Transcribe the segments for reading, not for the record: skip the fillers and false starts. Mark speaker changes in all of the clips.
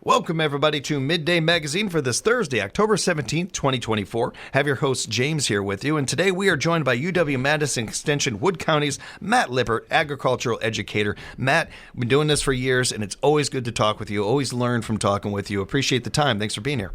Speaker 1: Welcome, everybody, to Midday Magazine for this Thursday, October 17th, 2024. Have your host, James, here with you. And today we are joined by UW-Madison Extension Wood County's Matt Lippert, agricultural educator. Matt, we've been doing this for years, and it's always good to talk with you. Always learn from talking with you. Appreciate the time. Thanks for being here.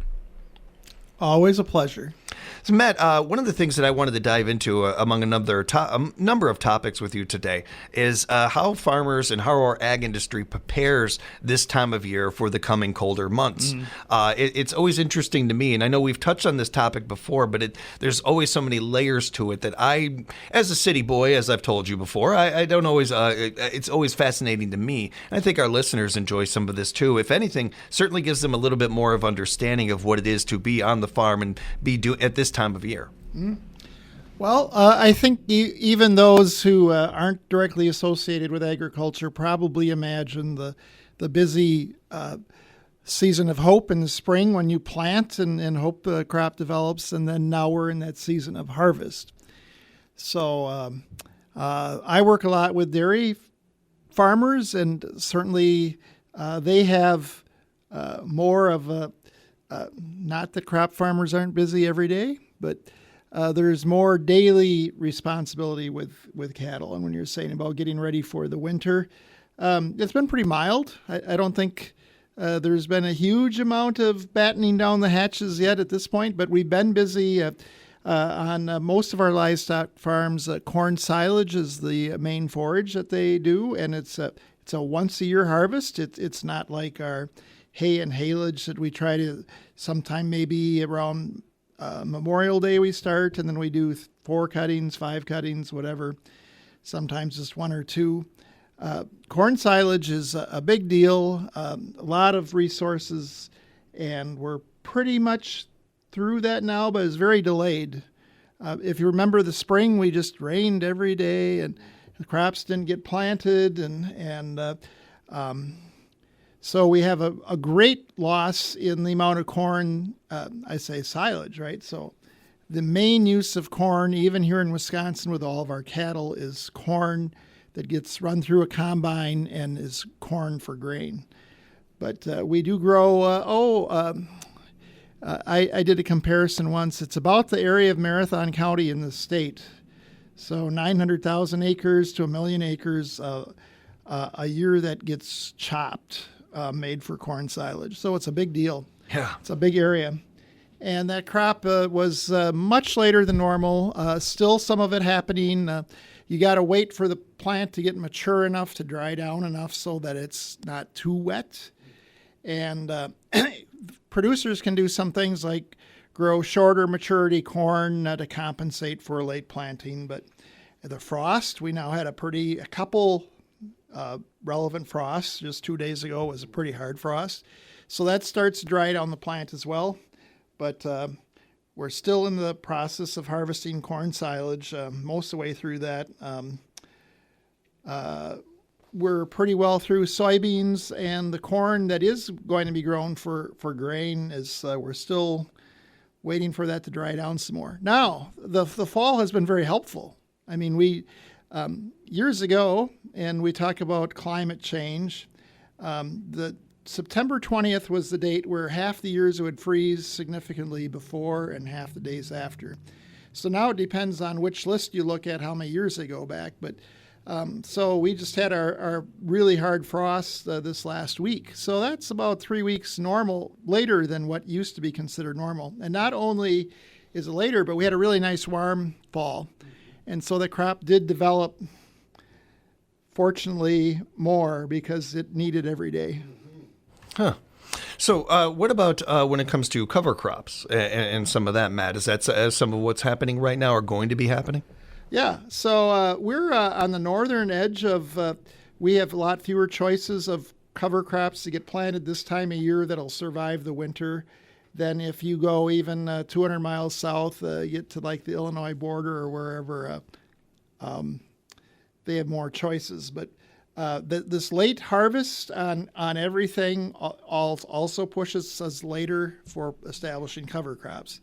Speaker 2: Always a pleasure.
Speaker 1: So, Matt, one of the things that I wanted to dive into among a number of topics with you today is how farmers and how our ag industry prepares this time of year for the coming colder months. It's always interesting to me, and I know we've touched on this topic before, but there's always so many layers to it that I, as a city boy, as I've told you before, I don't always, it's always fascinating to me. And I think our listeners enjoy some of this too. If anything, certainly gives them a little bit more of understanding of what it is to be on the farm and be at this time of year.
Speaker 2: Well, I think even those who aren't directly associated with agriculture probably imagine the busy season of hope in the spring when you plant and hope the crop develops, and then now we're in that season of harvest. So I work a lot with dairy farmers, and certainly they have more of a not that crop farmers aren't busy every day, but there's more daily responsibility with cattle. And when you're saying about getting ready for the winter, it's been pretty mild. I don't think there's been a huge amount of battening down the hatches yet at this point, but we've been busy on most of our livestock farms. Corn silage is the main forage that they do, and it's a once-a-year harvest. It's not like our hay and haylage that we try to sometime maybe around Memorial Day we start, and then we do 4 cuttings, 5 cuttings, whatever, sometimes just 1 or 2. Corn silage is a big deal, a lot of resources, and we're pretty much through that now, but it's very delayed. If you remember the spring, we just rained every day, and the crops didn't get planted, and so we have a great loss in the amount of corn, I say silage, right? So the main use of corn, even here in Wisconsin with all of our cattle, is corn that gets run through a combine and is corn for grain. But we do grow, I did a comparison once. It's about the area of Marathon County in the state. So 900,000 acres to 1 million acres a year that gets chopped. Made for corn silage. So it's a big deal.
Speaker 1: Yeah.
Speaker 2: It's a big area. And that crop was much later than normal. Still some of it happening. You got to wait for the plant to get mature enough to dry down enough so that it's not too wet. And producers can do some things like grow shorter maturity corn to compensate for late planting. But the frost, we now had a couple relevant frost. Just 2 days ago was a pretty hard frost. So that starts to dry down the plant as well. But we're still in the process of harvesting corn silage, most of the way through that. We're pretty well through soybeans, and the corn that is going to be grown for grain is we're still waiting for that to dry down some more. Now, the fall has been very helpful. I mean, we years ago, and we talk about climate change, the September 20th was the date where half the years would freeze significantly before and half the days after. So now it depends on which list you look at, how many years they go back. But so we just had our really hard frost this last week. So that's about 3 weeks later than what used to be considered normal. And not only is it later, but we had a really nice warm fall. And so the crop did develop, fortunately, more because it needed every day.
Speaker 1: Huh. So what about when it comes to cover crops and some of that, Matt? Is that some of what's happening right now or going to be happening?
Speaker 2: Yeah. So we're on the northern edge of, we have a lot fewer choices of cover crops to get planted this time of year that'll survive the winter than if you go even 200 miles south, get to like the Illinois border or wherever they have more choices. But this late harvest on everything also pushes us later for establishing cover crops.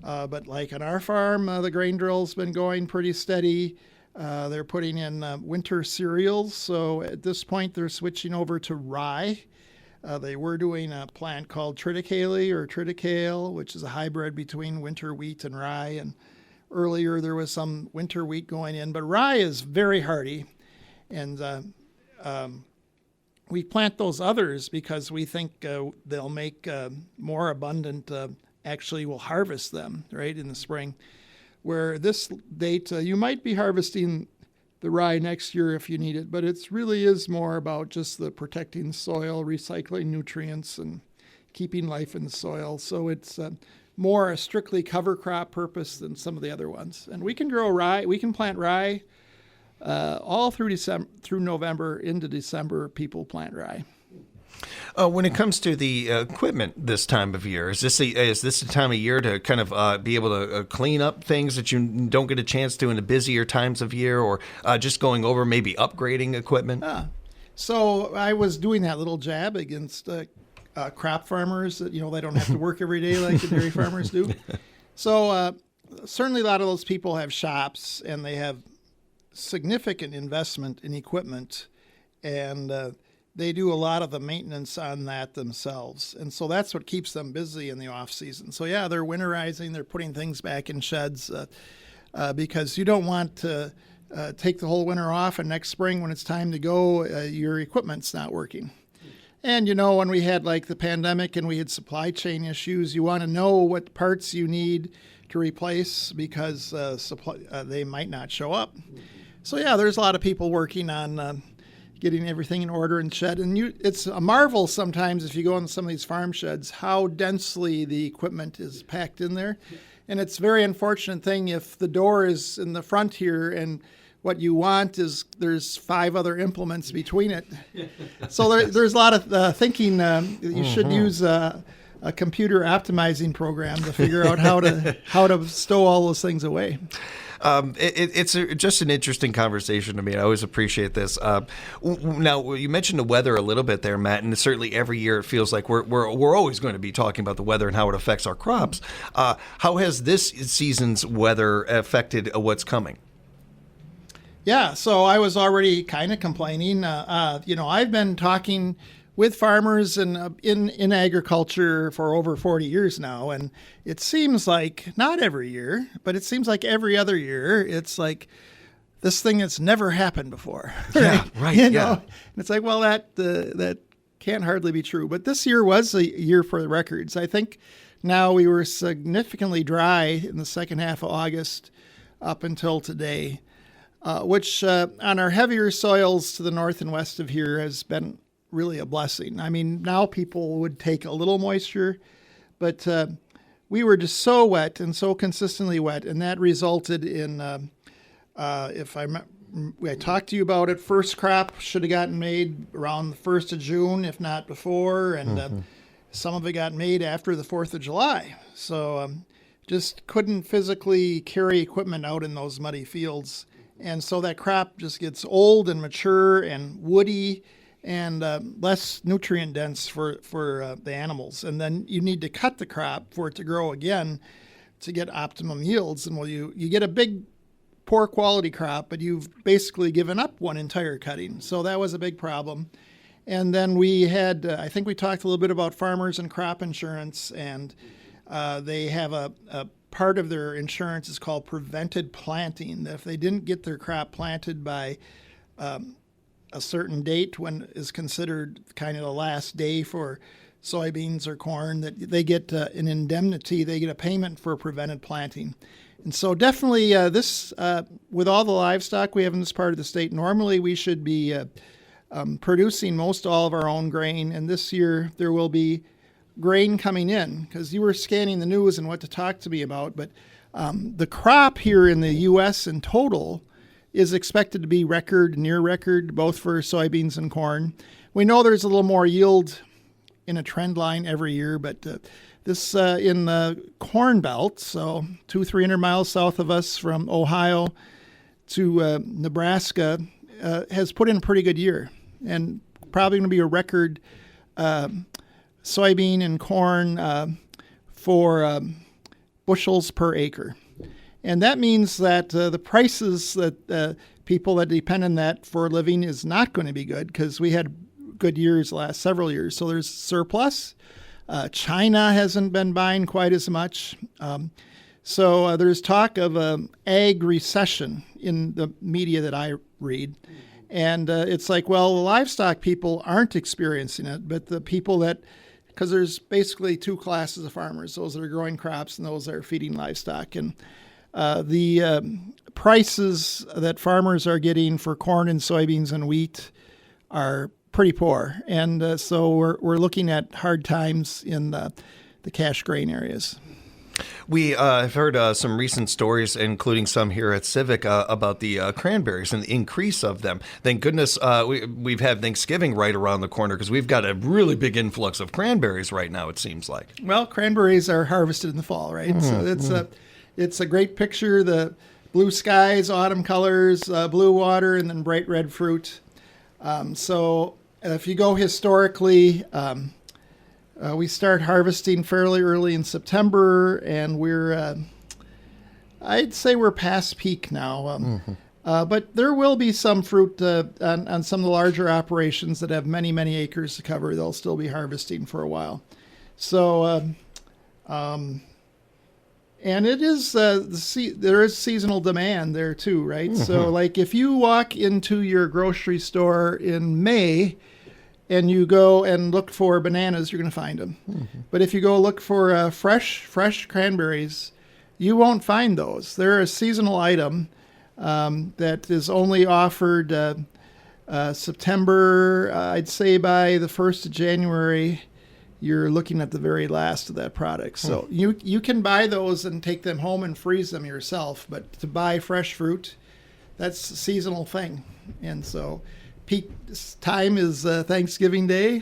Speaker 2: But like on our farm, the grain drill's been going pretty steady. They're putting in winter cereals. So at this point, they're switching over to rye. They were doing a plant called triticale or triticale, which is a hybrid between winter wheat and rye. And earlier there was some winter wheat going in, but rye is very hardy. And we plant those others because we think they'll make more abundant, actually we'll harvest them, right, in the spring. Where this date, you might be harvesting the rye next year if you need it, but it really is more about just the protecting soil, recycling nutrients, and keeping life in the soil. So it's more a strictly cover crop purpose than some of the other ones. And we can grow rye, we can plant rye all through December, through November into December. People plant rye.
Speaker 1: When it comes to the equipment this time of year, is this the time of year to kind of be able to clean up things that you don't get a chance to in the busier times of year, or just going over maybe upgrading equipment?
Speaker 2: So I was doing that little jab against crop farmers that, they don't have to work every day like the dairy farmers do. So certainly a lot of those people have shops and they have significant investment in equipment, and they do a lot of the maintenance on that themselves. And so that's what keeps them busy in the off season. So yeah, they're winterizing, they're putting things back in sheds because you don't want to take the whole winter off and next spring when it's time to go, your equipment's not working. And when we had like the pandemic and we had supply chain issues, you want to know what parts you need to replace because they might not show up. So yeah, there's a lot of people working on getting everything in order and shed. And it's a marvel sometimes if you go in some of these farm sheds how densely the equipment is packed in there. And it's a very unfortunate thing if the door is in the front here and what you want is there's 5 other implements between it. So there's a lot of thinking. You should use a computer optimizing program to figure out how to stow all those things away.
Speaker 1: It's just an interesting conversation to me. I always appreciate this. Now, you mentioned the weather a little bit there, Matt, and certainly every year it feels like we're always going to be talking about the weather and how it affects our crops. How has this season's weather affected what's coming?
Speaker 2: Yeah, so I was already kind of complaining. I've been talking with farmers and in agriculture for over 40 years now, and it seems like not every year, but it seems like every other year, it's like this thing that's never happened before. Right?
Speaker 1: Yeah, right.
Speaker 2: And it's like, well, that can't hardly be true. But this year was a year for the records. I think now we were significantly dry in the second half of August up until today, which on our heavier soils to the north and west of here has been really a blessing. I mean, now people would take a little moisture, but we were just so wet and so consistently wet, and that resulted in, I talked to you about it, first crop should have gotten made around the 1st of June, if not before, and some of it got made after the 4th of July. So just couldn't physically carry equipment out in those muddy fields. And so that crop just gets old and mature and woody and less nutrient dense for the animals. And then you need to cut the crop for it to grow again to get optimum yields. And you get a big, poor quality crop, but you've basically given up one entire cutting. So that was a big problem. And then we had, I think we talked a little bit about farmers and crop insurance, and they have a part of their insurance is called prevented planting. That if they didn't get their crop planted by a certain date when is considered kind of the last day for soybeans or corn, that they get an indemnity, they get a payment for prevented planting. And so definitely this, with all the livestock we have in this part of the state, normally we should be producing most all of our own grain. And this year there will be grain coming in, because you were scanning the news and what to talk to me about. But the crop here in the U.S. in total is expected to be near record, both for soybeans and corn. We know there's a little more yield in a trend line every year, but this in the Corn Belt, so 200-300 miles south of us from Ohio to Nebraska, has put in a pretty good year, and probably going to be a record soybean and corn for bushels per acre. And that means that the prices that people that depend on that for a living is not going to be good, because we had good years last several years. So there's surplus. China hasn't been buying quite as much. So there's talk of an ag recession in the media that I read. And it's like, well, the livestock people aren't experiencing it, but the people that, because there's basically two classes of farmers, those that are growing crops and those that are feeding livestock. And the prices that farmers are getting for corn and soybeans and wheat are pretty poor. And so we're looking at hard times in the cash grain areas.
Speaker 1: We have heard some recent stories, including some here at Civic, about the cranberries and the increase of them. Thank goodness we've had Thanksgiving right around the corner because we've got a really big influx of cranberries right now, it seems like.
Speaker 2: Well, cranberries are harvested in the fall, right? So it's a great picture. The blue skies, autumn colors, blue water, and then bright red fruit. So if you go historically, we start harvesting fairly early in September, and I'd say we're past peak now. But there will be some fruit on some of the larger operations that have many, many acres to cover. They'll still be harvesting for a while. So, and it is there is seasonal demand there too, right? So, like if you walk into your grocery store in May, and you go and look for bananas, you're going to find them. But if you go look for fresh cranberries, you won't find those. They're a seasonal item that is only offered September. I'd say by the 1st of January, you're looking at the very last of that product. So you can buy those and take them home and freeze them yourself. But to buy fresh fruit, that's a seasonal thing. And so peak time is Thanksgiving Day.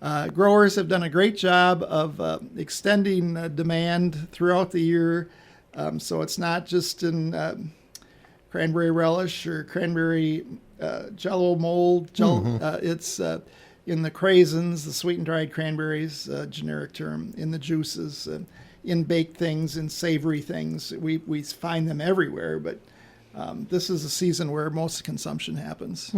Speaker 2: Growers have done a great job of extending demand throughout the year. So it's not just in cranberry relish or cranberry jello mold. It's in the craisins, the sweetened dried cranberries, generic term, in the juices, in baked things, in savory things. We find them everywhere, but this is a season where most consumption happens.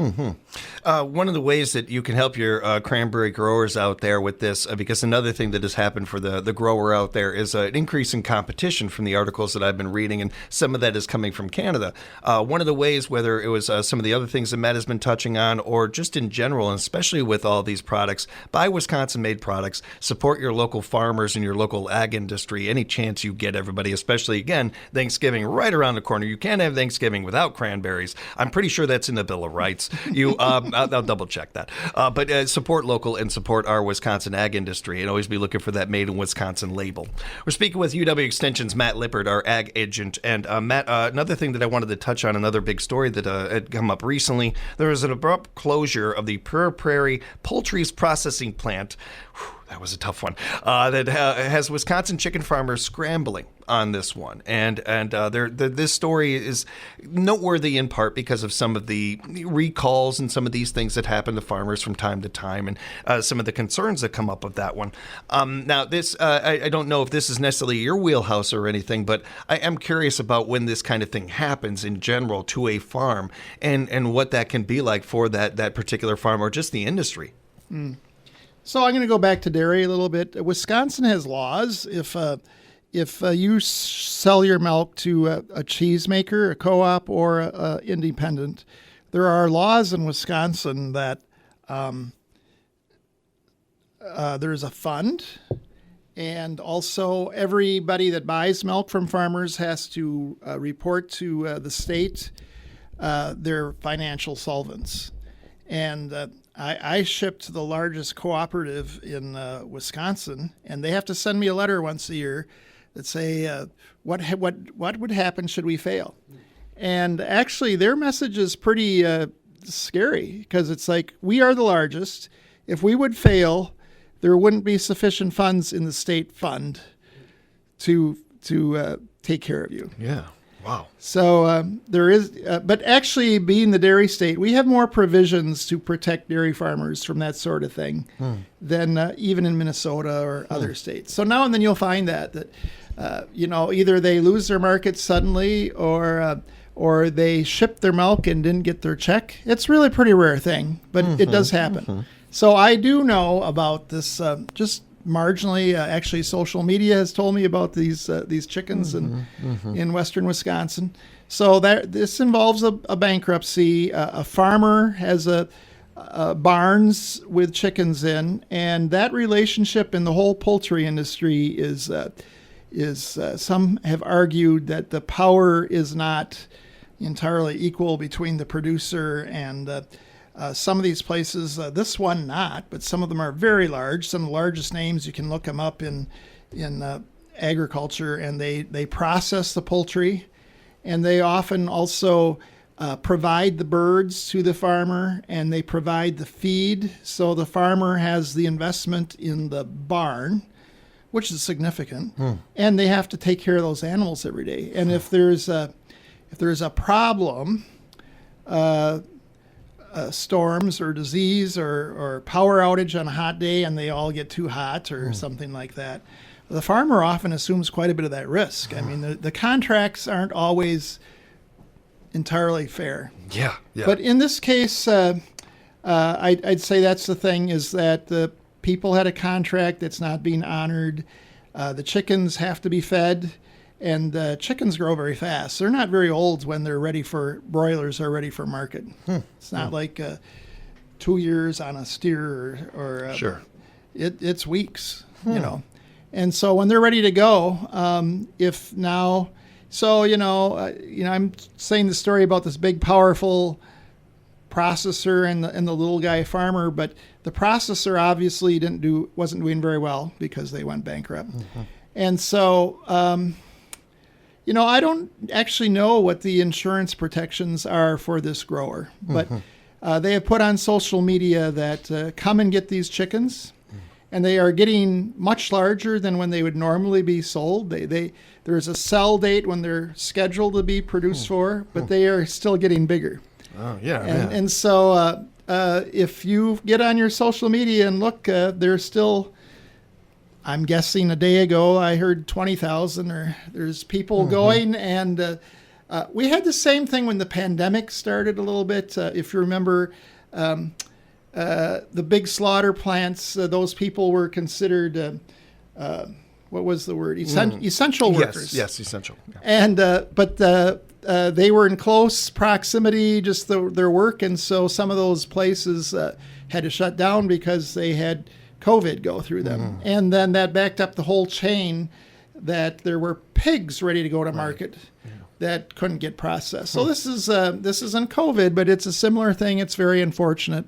Speaker 1: One of the ways that you can help your cranberry growers out there with this, because another thing that has happened for the grower out there is an increase in competition from the articles that I've been reading, and some of that is coming from Canada. One of the ways, whether it was some of the other things that Matt has been touching on, or just in general, and especially with all these products, buy Wisconsin-made products, support your local farmers and your local ag industry any chance you get, everybody, especially, again, Thanksgiving right around the corner. You can't have Thanksgiving without cranberries. I'm pretty sure that's in the Bill of Rights. I'll double check that. But support local and support our Wisconsin ag industry, and always be looking for that Made in Wisconsin label. We're speaking with UW Extension's Matt Lippert, our ag agent. And Matt, another thing that I wanted to touch on, another big story that had come up recently, there was an abrupt closure of the Prairie Poultry's processing plant. That was a tough one. That has Wisconsin chicken farmers scrambling on this one, and this story is noteworthy in part because of some of the recalls and some of these things that happen to farmers from time to time, and some of the concerns that come up with that one. Now, this I don't know if this is necessarily your wheelhouse or anything, but I am curious about when this kind of thing happens in general to a farm, and what that can be like for that particular farm or just the industry.
Speaker 2: So I'm going to go back to dairy a little bit. Wisconsin has laws. If you sell your milk to a cheesemaker, a co-op, or a independent, there are laws in Wisconsin that there's a fund, and also everybody that buys milk from farmers has to report to the state their financial solvents. And I ship to the largest cooperative in Wisconsin, and they have to send me a letter once a year that say what would happen should we fail. And actually, their message is pretty scary, because it's like, we are the largest. If we would fail, there wouldn't be sufficient funds in the state fund to take care of you.
Speaker 1: Yeah. Wow.
Speaker 2: So there is, but actually, being the dairy state, we have more provisions to protect dairy farmers from that sort of thing than even in Minnesota or other states. So now and then you'll find that either they lose their market suddenly, or they shipped their milk and didn't get their check. It's really a pretty rare thing, but it does happen. So I do know about this just marginally. Actually, social media has told me about these chickens in western Wisconsin. So this involves a bankruptcy. A farmer has a barns with chickens in, and that relationship in the whole poultry industry is some have argued that the power is not entirely equal between the producer and some of these places, this one not, but some of them are very large. Some of the largest names, you can look them up in agriculture, and they process the poultry, and they often also provide the birds to the farmer, and they provide the feed. So the farmer has the investment in the barn, which is significant, and they have to take care of those animals every day. And if there's a problem, storms or disease or power outage on a hot day, and they all get too hot or something like that, the farmer often assumes quite a bit of that risk. I mean, the contracts aren't always entirely fair.
Speaker 1: Yeah.
Speaker 2: But in this case, I'd say that's the thing, is that the people had a contract that's not being honored. The chickens have to be fed, and chickens grow very fast. They're not very old when they're ready for, broilers are ready for market. It's not like 2 years on a steer or
Speaker 1: Sure.
Speaker 2: It's weeks, you know. And so when they're ready to go, if now, so, I'm saying the story about this big, powerful processor and the little guy farmer, but the processor obviously wasn't doing very well because they went bankrupt. And so, I don't actually know what the insurance protections are for this grower, but they have put on social media that come and get these chickens, and they are getting much larger than when they would normally be sold. There's a sell date when they're scheduled to be produced for, but they are still getting bigger.
Speaker 1: Oh, yeah.
Speaker 2: And so if you get on your social media and look, there's still, I'm guessing a day ago, I heard 20,000, or there's people going. And we had the same thing when the pandemic started a little bit. If you remember, the big slaughter plants, those people were considered, what was the word? Essential workers.
Speaker 1: Yes, essential. Yeah.
Speaker 2: And but they were in close proximity, just their work, and so some of those places had to shut down because they had COVID go through them. And then that backed up the whole chain, that there were pigs ready to go to market that couldn't get processed. So this isn't COVID, but it's a similar thing. It's very unfortunate.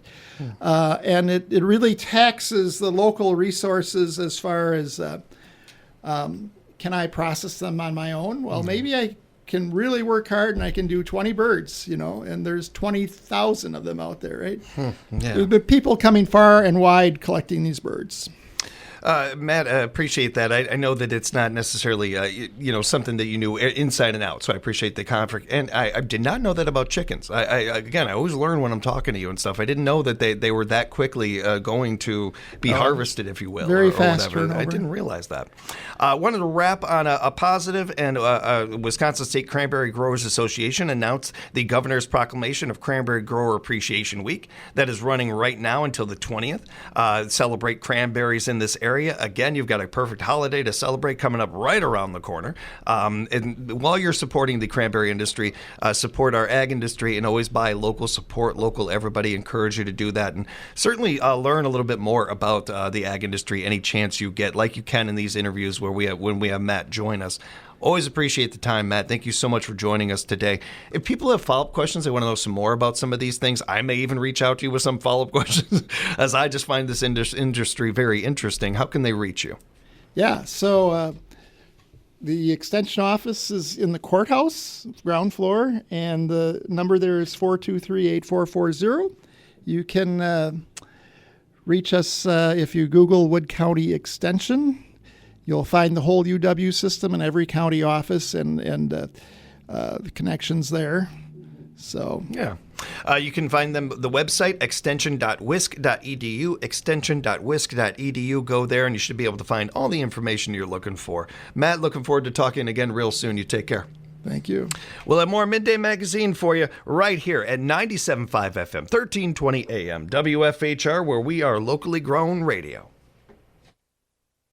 Speaker 2: And it really taxes the local resources as far as can I process them on my own? Well, maybe I can really work hard and I can do 20 birds, and there's 20,000 of them out there, right?
Speaker 1: Yeah.
Speaker 2: But people coming far and wide collecting these birds.
Speaker 1: Matt, I appreciate that. I know that it's not necessarily, something that you knew inside and out. So I appreciate the conflict. And I did not know that about chickens. I always learn when I'm talking to you and stuff. I didn't know that they were that quickly going to be harvested, if you will.
Speaker 2: Very
Speaker 1: or
Speaker 2: fast
Speaker 1: whatever.
Speaker 2: turnover.
Speaker 1: I didn't realize that. Wanted to wrap on a positive, and Wisconsin State Cranberry Growers Association announced the governor's proclamation of Cranberry Grower Appreciation Week that is running right now until the 20th. Celebrate cranberries in this area. Again, you've got a perfect holiday to celebrate coming up right around the corner. And while you're supporting the cranberry industry, support our ag industry, and always buy local, support local. Everybody, encourage you to do that, and certainly learn a little bit more about the ag industry any chance you get, like you can in these interviews when we have Matt join us. Always appreciate the time, Matt. Thank you so much for joining us today. If people have follow-up questions, they want to know some more about some of these things, I may even reach out to you with some follow-up questions, as I just find this industry very interesting. How can they reach you?
Speaker 2: Yeah, so the extension office is in the courthouse, ground floor, and the number there is 423-8440. You can reach us if you Google Wood County Extension. You'll find the whole UW system in every county office and the connections there. So
Speaker 1: yeah. You can find them, the website, extension.wisc.edu, extension.wisc.edu. Go there, and you should be able to find all the information you're looking for. Matt, looking forward to talking again real soon. You take care.
Speaker 2: Thank you.
Speaker 1: We'll have more Midday Magazine for you right here at 97.5 FM, 1320 AM, WFHR, where we are locally grown radio.